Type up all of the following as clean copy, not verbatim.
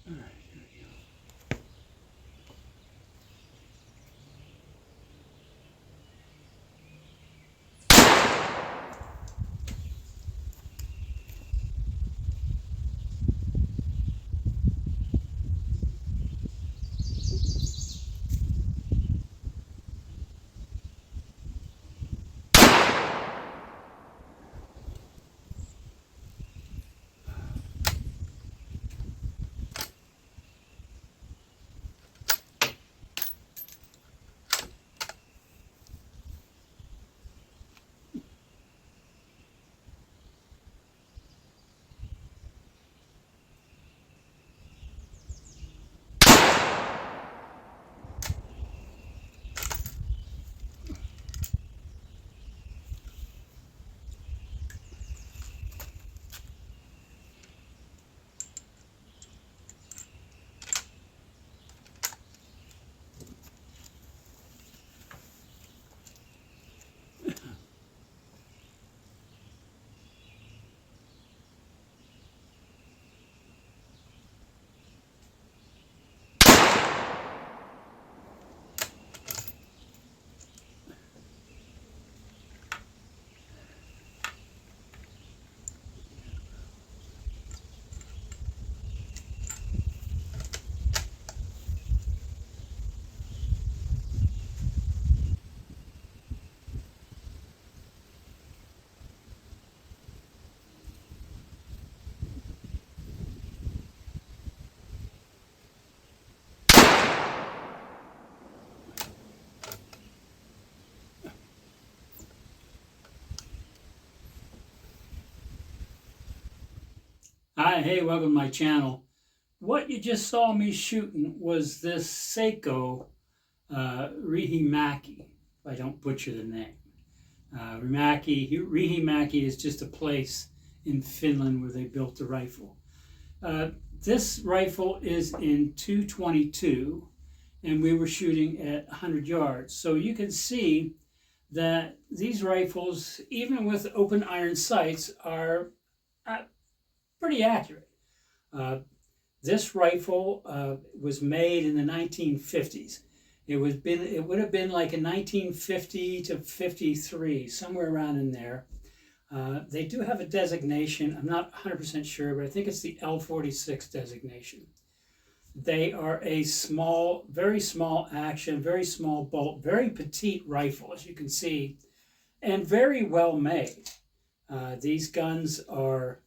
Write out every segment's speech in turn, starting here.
All right, here we go. Hi, hey, welcome to my channel. What you just saw me shooting was this Sako Riihimaki, if I don't butcher the name. Riihimaki is just a place in Finland where they built the rifle. This rifle is in 222, and we were shooting at 100 yards. So you can see that these rifles, even with open iron sights, are pretty accurate. This rifle was made in the 1950s. It would have been like a 1950 to 53, somewhere around in there. They do have a designation. I'm not 100% sure, but I think it's the L46 designation. They are a small, very small action, very small bolt, very petite rifle, as you can see, and very well made. These guns are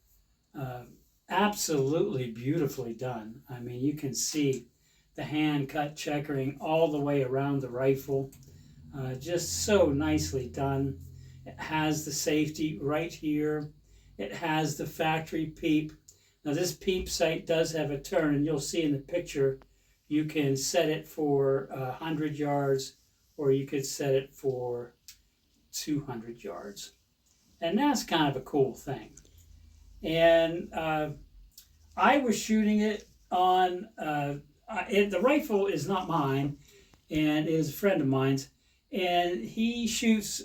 absolutely beautifully done. I mean, you can see the hand cut checkering all the way around the rifle. Just so nicely done. It has the safety right here. It has the factory peep. Now this peep sight does have a turn, and you'll see in the picture you can set it for 100 yards, or you could set it for 200 yards. And that's kind of a cool thing. And I was shooting it on, the rifle is not mine, and is a friend of mine's, and he shoots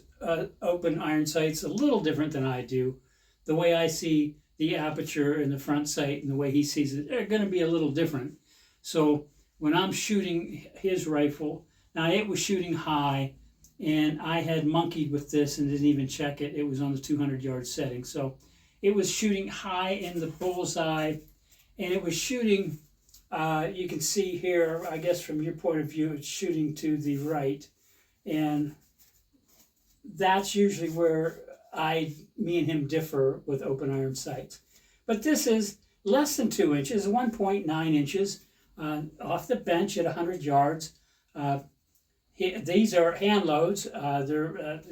open iron sights a little different than I do. The way I see the aperture in the front sight and the way he sees it, they're going to be a little different. So when I'm shooting his rifle, now it was shooting high, and I had monkeyed with this and didn't even check it. It was on the 200-yard setting. So it was shooting high in the bullseye, and it was shooting, you can see here, I guess from your point of view, it's shooting to the right. And that's usually where me and him differ with open iron sights. But this is less than 2 inches, 1.9 inches off the bench at 100 yards. These are hand loads. They're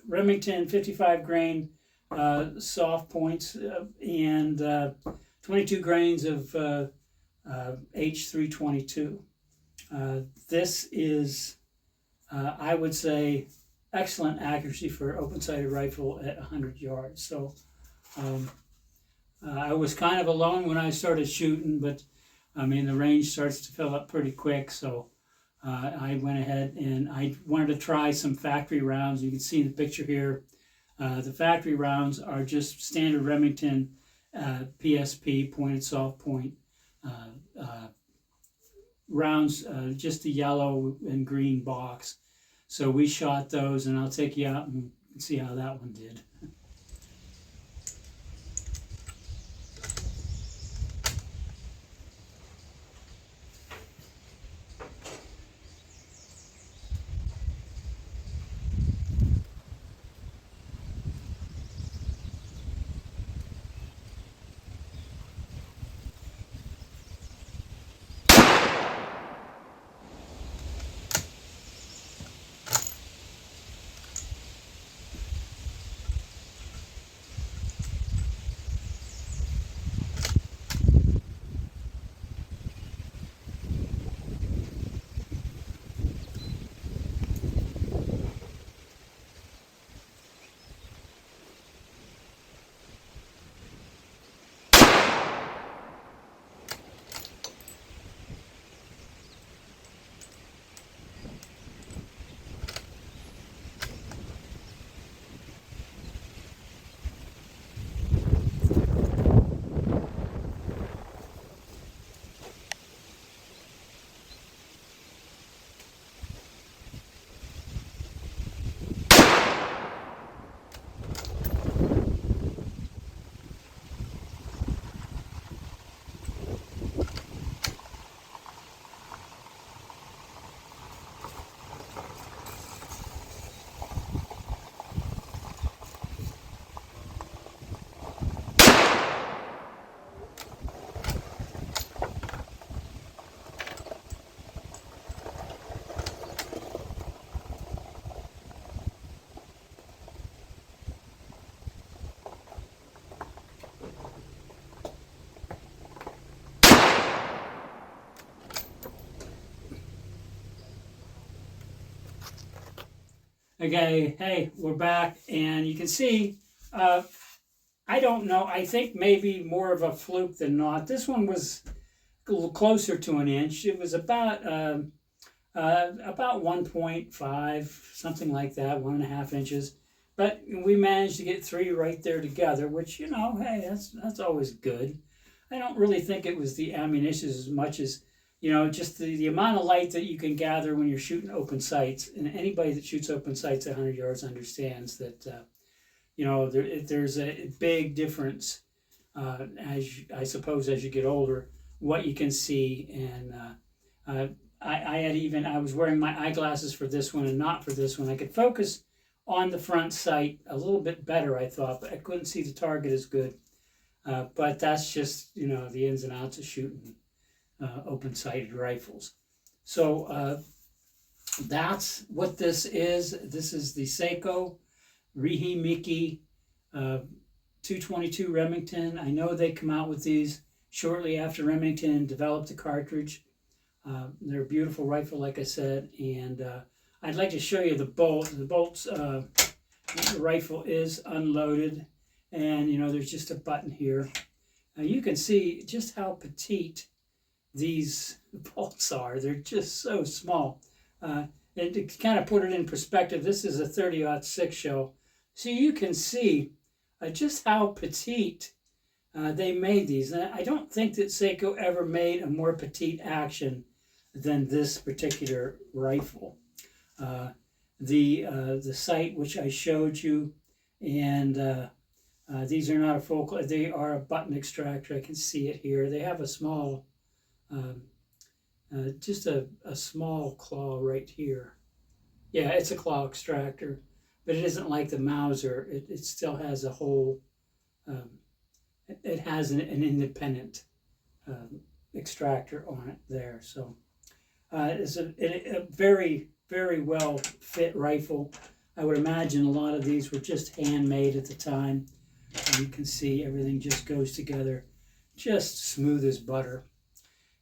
Remington 55 grain soft points and 22 grains of H322. This is, I would say, excellent accuracy for open-sighted rifle at 100 yards. So I was kind of alone when I started shooting, but I mean the range starts to fill up pretty quick. So I went ahead and I wanted to try some factory rounds. You can see in the picture here, the factory rounds are just standard Remington PSP, pointed soft point rounds, just the yellow and green box. So we shot those, and I'll take you out and see how that one did. Okay, hey, we're back, and you can see, I don't know, I think maybe more of a fluke than not. This one was a little closer to an inch. It was about 1.5, something like that, 1.5 inches. But we managed to get 3 right there together, which, you know, hey, that's always good. I don't really think it was the ammunition as much as, you know, just the amount of light that you can gather when you're shooting open sights. And anybody that shoots open sights at 100 yards understands that, you know, there's a big difference, I suppose, as you get older, what you can see. And I was wearing my eyeglasses for this one and not for this one. I could focus on the front sight a little bit better, I thought, but I couldn't see the target as good. But that's just, you know, the ins and outs of shooting open-sighted rifles. So that's what this is. This is the Sako Riihimaki 222 Remington. I know they come out with these shortly after Remington developed the cartridge. They're a beautiful rifle, like I said, and I'd like to show you the bolt. The bolts, the rifle is unloaded, and you know there's just a button here. You can see just how petite these bolts are. They're just so small. And to kind of put it in perspective, this is a 30-06 shell, so you can see just how petite they made these. And I don't think that Sako ever made a more petite action than this particular rifle. The sight which I showed you, and these are not a focal, they are a button extractor. I can see it here. They have a small, just a small claw right here. Yeah, it's a claw extractor, but it isn't like the Mauser. It still has a whole, it has an independent extractor on it there. So it's a very, very well fit rifle. I would imagine a lot of these were just handmade at the time. And you can see everything just goes together just smooth as butter.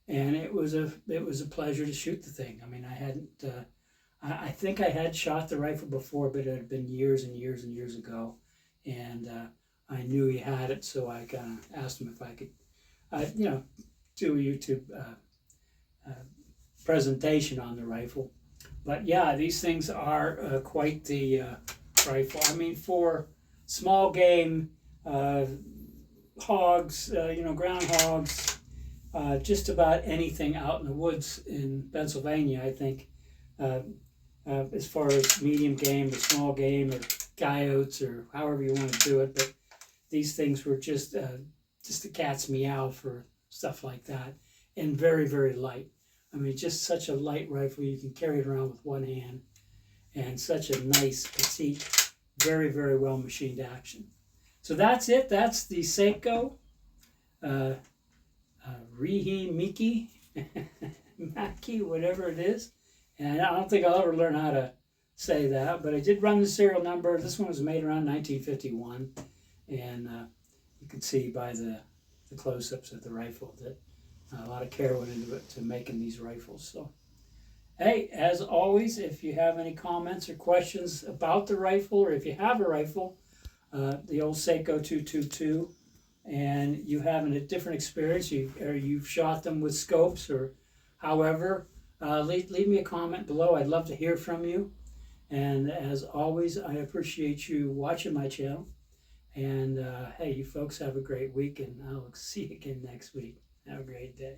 And it was a pleasure to shoot the thing. I mean, I hadn't, I think I had shot the rifle before, but it had been years and years and years ago. And I knew he had it, so I kind of asked him if I could, you know, do a YouTube presentation on the rifle. But yeah, these things are quite the rifle. I mean, for small game, hogs, you know, groundhogs, just about anything out in the woods in Pennsylvania, I think, as far as medium game or small game or coyotes or however you want to do it. But these things were just a cat's meow for stuff like that, and very, very light. I mean, just such a light rifle. You can carry it around with one hand, and such a nice, petite, very, very well machined action. So that's it. That's the Sako Riihimaki, Maki, whatever it is. And I don't think I'll ever learn how to say that, but I did run the serial number. This one was made around 1951, and you can see by the close-ups of the rifle that a lot of care went into it to making these rifles. So, hey, as always, if you have any comments or questions about the rifle, or if you have a rifle, the old Sako 222, and you have a different experience, you've shot them with scopes or however, leave me a comment below. I'd love to hear from you. And as always, I appreciate you watching my channel. And hey, you folks have a great week, and I'll see you again next week. Have a great day.